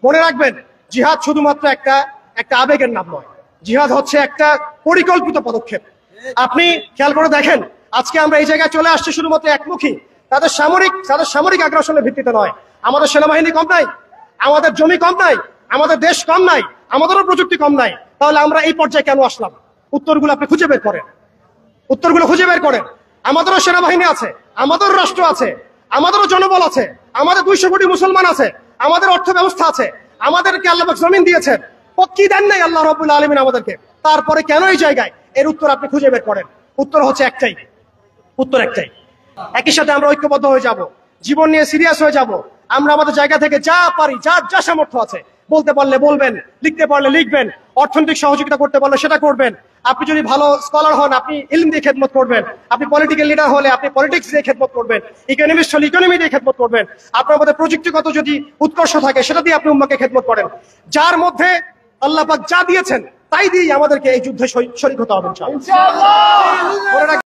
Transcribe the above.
মনে রাখবেন, জিহাদ শুধুমাত্র একটা আবেগের নাম নয়, জিহাদ হচ্ছে একটা পরিকল্পিত পদক্ষেপ। আপনি খেয়াল করে দেখেন, আজকে আমরা এই জায়গায় চলে আসছি শুধুমাত্র একমুখী, তাদের সামরিক আগ্রাসনের ভিত্তিতে নয়। আমাদের সেনাবাহিনী কম নাই, আমাদের জমি কম নাই, আমাদের দেশ কম নাই, আমাদেরও প্রযুক্তি কম নাই। তাহলে আমরা এই পর্যায়ে কেন আসলাম? উত্তরগুলো আপনি খুঁজে বের করেন, উত্তরগুলো খুঁজে বের করেন। আমাদেরও সেনাবাহিনী আছে, আমাদেরও রাষ্ট্র আছে, আমাদেরও জনবল আছে, আমাদের 200 কোটি মুসলমান আছে, আমাদের অর্থ ব্যবস্থা আছে, আমাদেরকে আল্লাহ পাক জমিন দিয়েছেন, কি দেন নাই আল্লাহ রাব্বুল আলামিন আমাদেরকে? তারপরে কেন এই জায়গায়? এর উত্তর আপনি খুঁজে বের করেন। উত্তর হচ্ছে একটাই, উত্তর একটাই। একই সাথে আমরা ঐক্যবদ্ধ হয়ে যাব, জীবন নিয়ে সিরিয়াস হয়ে যাব। আমরা আমাদের জায়গা থেকে যা পারি, যা সামর্থ্য আছে, বলতে পারলে বলবেন, লিখতে পারলে লিখবেন, অর্থনৈতিক সহযোগিতা করতে পারলে সেটা করবেন। আপনি যদি ভালো স্কলার হন, আপনি ইলম দিয়ে খেদমত করবেন। আপনি পলিটিক্যাল লিডার হলে আপনি পলিটিক্স দিয়ে খেদমত করবেন। ইকোনমিস্ট হলে ইকোনমি দিয়ে খেদমত করবেন। আপনার মধ্যে প্রযুক্তিগত যদি উৎকর্ষ থাকে, সেটা দিয়ে আপনি উম্মাহকে খেদমত করেন। যার মধ্যে আল্লাহ পাক যা দিয়েছেন তাই দিয়েই আমাদেরকে এই যুদ্ধে শরীক হতে হবে ইনশাআল্লাহ।